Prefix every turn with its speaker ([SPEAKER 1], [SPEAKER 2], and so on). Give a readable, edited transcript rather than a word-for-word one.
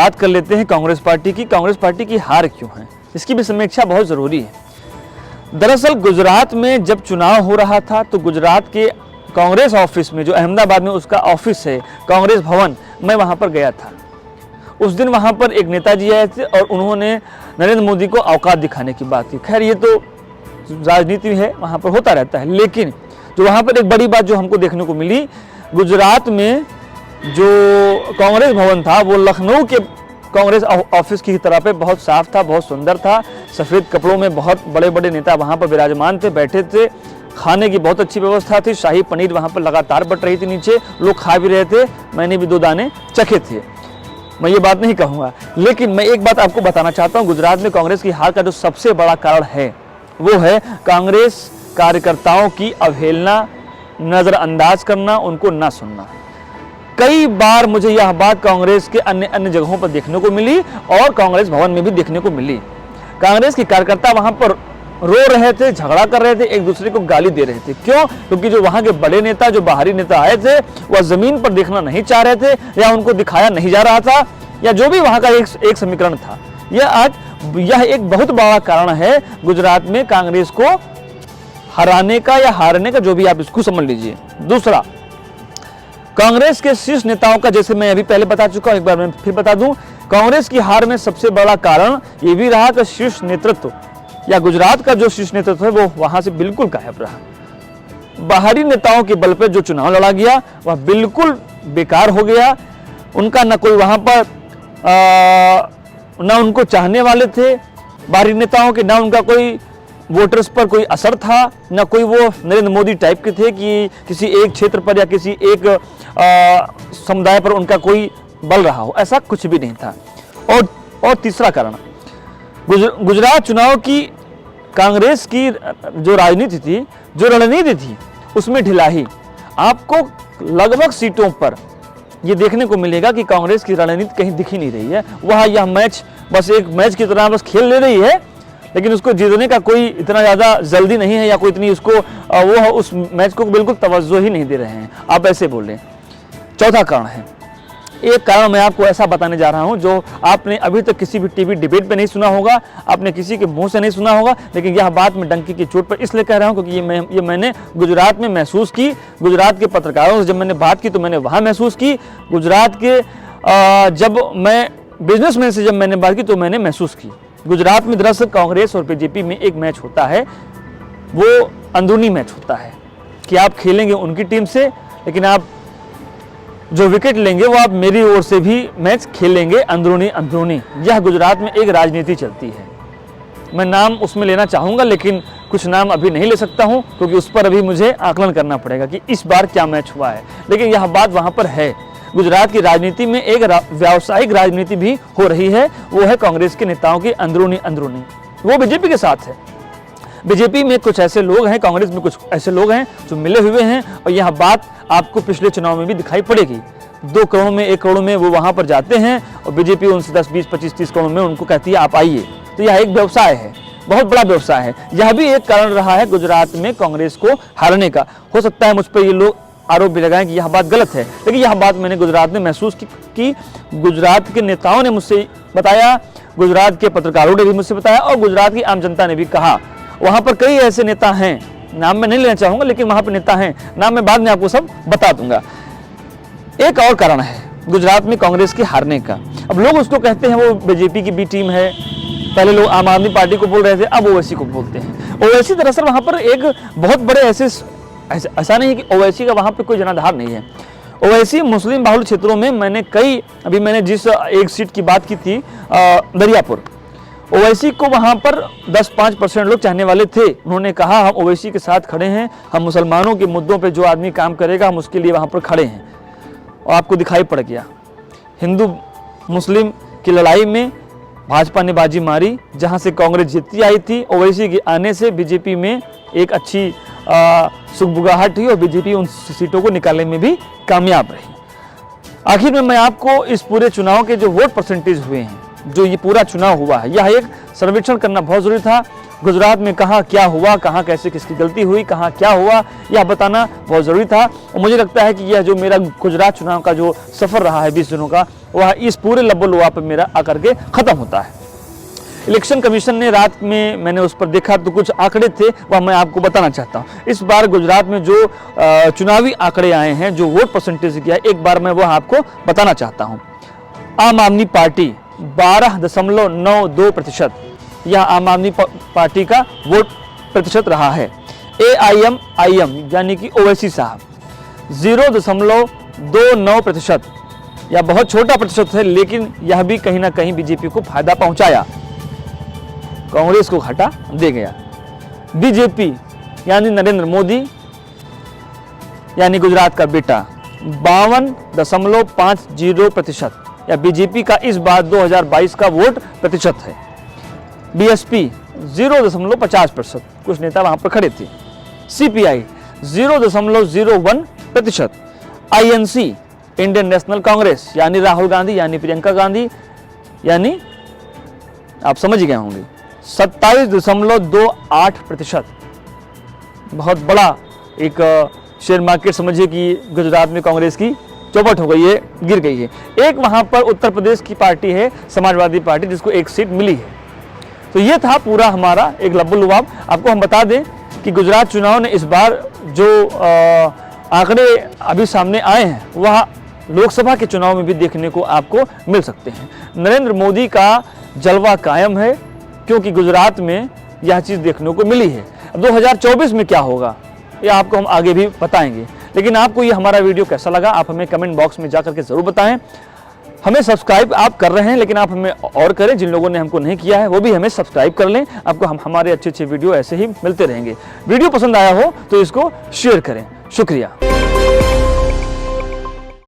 [SPEAKER 1] बात कर लेते हैं कांग्रेस पार्टी की हार क्यों है, इसकी भी समीक्षा बहुत ज़रूरी है। दरअसल गुजरात में जब चुनाव हो रहा था तो गुजरात के कांग्रेस ऑफिस में, जो अहमदाबाद में उसका ऑफिस है कांग्रेस भवन, मैं वहाँ पर गया था। उस दिन वहाँ पर एक नेताजी आए थे और उन्होंने नरेंद्र मोदी को औकात दिखाने की बात की। खैर ये तो राजनीति है, वहाँ पर होता रहता है, लेकिन जो वहाँ पर एक बड़ी बात जो हमको देखने को मिली, गुजरात में जो कांग्रेस भवन था वो लखनऊ के कांग्रेस ऑफिस की तरह पे बहुत साफ था, बहुत सुंदर था। सफ़ेद कपड़ों में बहुत बड़े बड़े नेता वहाँ पर विराजमान थे, बैठे थे। खाने की बहुत अच्छी व्यवस्था थी, शाही पनीर वहाँ पर लगातार बट रही थी, नीचे लोग खा भी रहे थे, मैंने भी 2 दाने चखे थे। मैं ये बात नहीं कहूँगा, लेकिन मैं एक बात आपको बताना चाहता हूँ। गुजरात में कांग्रेस की हार का जो सबसे बड़ा कारण है वो है कांग्रेस कार्यकर्ताओं की अवहेलना, नज़रअंदाज करना, उनको ना सुनना। कई बार मुझे यह बात कांग्रेस के अन्य जगहों पर देखने को मिली और कांग्रेस भवन में भी देखने को मिली। कांग्रेस के कार्यकर्ता वहां पर रो रहे थे, झगड़ा कर रहे थे, एक दूसरे को गाली दे रहे थे। क्यों? क्योंकि जो वहां के बड़े नेता, जो बाहरी नेता आए थे, वह जमीन पर देखना नहीं चाह रहे थे, या उनको दिखाया नहीं जा रहा था, या जो भी वहां का एक समीकरण था। यह एक बहुत बड़ा कारण है गुजरात में कांग्रेस को हराने का या हारने का, जो भी आप इसको समझ लीजिए। दूसरा, कांग्रेस के शीर्ष नेताओं का, जैसे मैं अभी पहले बता चुका हूं, एक बार मैं फिर बता दूं, कांग्रेस की हार में सबसे बड़ा कारण यह भी रहा कि शीर्ष नेतृत्व या गुजरात का जो शीर्ष नेतृत्व है वो वहां से बिल्कुल गायब रहा। बाहरी नेताओं के बल पर जो चुनाव लड़ा गया वह बिल्कुल बेकार हो गया। उनका न कोई वहां पर न उनको चाहने वाले थे बाहरी नेताओं के, न उनका कोई वोटर्स पर कोई असर था, न कोई वो नरेंद्र मोदी टाइप के थे कि किसी एक क्षेत्र पर या किसी एक समुदाय पर उनका कोई बल रहा हो। ऐसा कुछ भी नहीं था। और तीसरा कारण, गुजरात चुनाव की कांग्रेस की जो राजनीति थी, जो रणनीति थी, उसमें ढिलाई। आपको लगभग सीटों पर ये देखने को मिलेगा कि कांग्रेस की रणनीति कहीं दिख ही नहीं रही है। वह यह मैच बस एक मैच की तरह बस खेल ले रही है, लेकिन उसको जीतने का कोई इतना ज़्यादा जल्दी नहीं है, या कोई इतनी उसको वो उस मैच को बिल्कुल तवज्जो ही नहीं दे रहे हैं, आप ऐसे बोल रहे हैं। चौथा कारण है, एक कारण मैं आपको ऐसा बताने जा रहा हूं जो आपने अभी तक किसी भी टीवी डिबेट पे नहीं सुना होगा, आपने किसी के मुंह से नहीं सुना होगा, लेकिन यह बात मैं डंकी की चोट पर इसलिए कह रहा हूं क्योंकि ये मैंने गुजरात में महसूस की। गुजरात के पत्रकारों से जब मैंने बात की तो मैंने वहाँ महसूस की। गुजरात के जब मैं बिजनेसमैन से जब मैंने बात की तो मैंने महसूस की। गुजरात में दरअसल कांग्रेस और बीजेपी में एक मैच होता है, वो अंदरूनी मैच होता है कि आप खेलेंगे उनकी टीम से, लेकिन आप जो विकेट लेंगे वो आप मेरी ओर से भी मैच खेलेंगे अंदरूनी। यह गुजरात में एक राजनीति चलती है। मैं नाम उसमें लेना चाहूँगा, लेकिन कुछ नाम अभी नहीं ले सकता हूँ क्योंकि उस पर अभी मुझे आकलन करना पड़ेगा कि इस बार क्या मैच हुआ है, लेकिन यह बात वहाँ पर है। गुजरात की राजनीति में एक व्यावसायिक राजनीति भी हो रही है, वो है कांग्रेस के नेताओं की अंदरूनी। वो बीजेपी के साथ है। बीजेपी में कुछ ऐसे लोग हैं, कांग्रेस में कुछ ऐसे लोग हैं जो मिले हुए हैं, और यह बात आपको पिछले चुनाव में भी दिखाई पड़ेगी। 2 करोड़ में 1 करोड़ में वो वहां पर जाते हैं और बीजेपी उनसे 10, 20, 25, 30 करोड़ में उनको कहती है आप आइए। तो यह एक व्यवसाय है, बहुत बड़ा व्यवसाय है। यह भी एक कारण रहा है गुजरात में कांग्रेस को हारने का। हो सकता है मुझ पर ये लोग आरोप भी लगाएं कि यह बात गलत है, लेकिन यह बात मैंने गुजरात में महसूस की। गुजरात के नेताओं ने मुझसे बताया, गुजरात के पत्रकारों ने भी मुझसे बताया, और गुजरात की आम जनता ने भी कहा। वहां पर कई ऐसे नेता हैं, नाम मैं नहीं लेना चाहूंगा, लेकिन वहां पर नेता हैं, नाम मैं बाद में आपको सब बता दूंगा। एक और कारण है गुजरात में कांग्रेस के हारने का। अब लोग उसको कहते हैं वो बीजेपी की बी टीम है। पहले लोग आम आदमी पार्टी को बोल रहे थे, अब ओवैसी को बोलते हैं। ओवैसी दरअसल वहां पर एक बहुत बड़े ऐसा नहीं है कि ओवैसी का वहां पर कोई जनाधार नहीं है। ओवैसी मुस्लिम बाहुल क्षेत्रों में मैंने जिस एक सीट की बात की थी दरियापुर, ओवैसी को वहां पर 10-5% लोग चाहने वाले थे। उन्होंने कहा हम ओवैसी के साथ खड़े हैं, हम मुसलमानों के मुद्दों पे जो आदमी काम करेगा हम उसके लिए वहां पर खड़े हैं। और आपको दिखाई पड़ गया, हिंदू मुस्लिम की लड़ाई में भाजपा ने बाजी मारी। जहां से कांग्रेस जीतती आई थी, ओवैसी के आने से बीजेपी में एक अच्छी सुगबुगाहट हुई और बीजेपी उन सीटों को निकालने में भी कामयाब रही। आखिर में मैं आपको इस पूरे चुनाव के जो वोट परसेंटेज हुए हैं, जो ये पूरा चुनाव हुआ है, यह एक सर्वेक्षण करना बहुत जरूरी था। गुजरात में कहाँ क्या हुआ, कहाँ कैसे किसकी गलती हुई, कहाँ क्या हुआ, यह बताना बहुत जरूरी था। और मुझे लगता है कि यह जो मेरा गुजरात चुनाव का जो सफर रहा है 20 दिनों का, वह इस पूरे लबोलुआब पे मेरा आकर के ख़त्म होता है। इलेक्शन कमीशन ने रात में मैंने उस पर देखा तो कुछ आंकड़े थे, वह मैं आपको बताना चाहता हूँ। इस बार गुजरात में जो चुनावी आंकड़े आए हैं, जो वोट परसेंटेज किया है, एक बार मैं वह आपको बताना चाहता हूँ। आम आदमी पार्टी 12.92%, यह आम आदमी पार्टी का वोट प्रतिशत रहा है। AIM यानी कि ओवैसी साहब 0.29%, यह बहुत छोटा प्रतिशत है, लेकिन यह भी कहीं ना कहीं बीजेपी को फायदा पहुंचाया, कांग्रेस को घाटा दे गया। बीजेपी यानी नरेंद्र मोदी यानी गुजरात का बेटा 52.50%, या बीजेपी का इस बार 2022 का वोट प्रतिशत है। BSP 0.50%, कुछ नेता वहां पर खड़े थे। CPI 0.01%, INC Indian national Congress यानी राहुल गांधी यानी प्रियंका गांधी यानी आप समझ गए होंगे 27.28%। बहुत बड़ा एक शेयर मार्केट समझिए कि गुजरात में कांग्रेस की चौपट हो गई है, गिर गई है। एक वहां पर उत्तर प्रदेश की पार्टी है समाजवादी पार्टी, जिसको एक सीट मिली है। तो ये था पूरा हमारा एक लबोलुआब। आपको हम बता दें कि गुजरात चुनाव ने इस बार जो आंकड़े अभी सामने आए हैं, वह लोकसभा के चुनाव में भी देखने को आपको मिल सकते हैं। नरेंद्र मोदी का जलवा कायम है, क्योंकि गुजरात में यह चीज़ देखने को मिली है। अब 2024 में क्या होगा, यह आपको हम आगे भी बताएंगे। लेकिन आपको ये हमारा वीडियो कैसा लगा, आप हमें कमेंट बॉक्स में जा करके ज़रूर बताएं। हमें सब्सक्राइब आप कर रहे हैं, लेकिन आप हमें और करें। जिन लोगों ने हमको नहीं किया है, वो भी हमें सब्सक्राइब कर लें। आपको हमारे अच्छे वीडियो ऐसे ही मिलते रहेंगे। वीडियो पसंद आया हो तो इसको शेयर करें। शुक्रिया।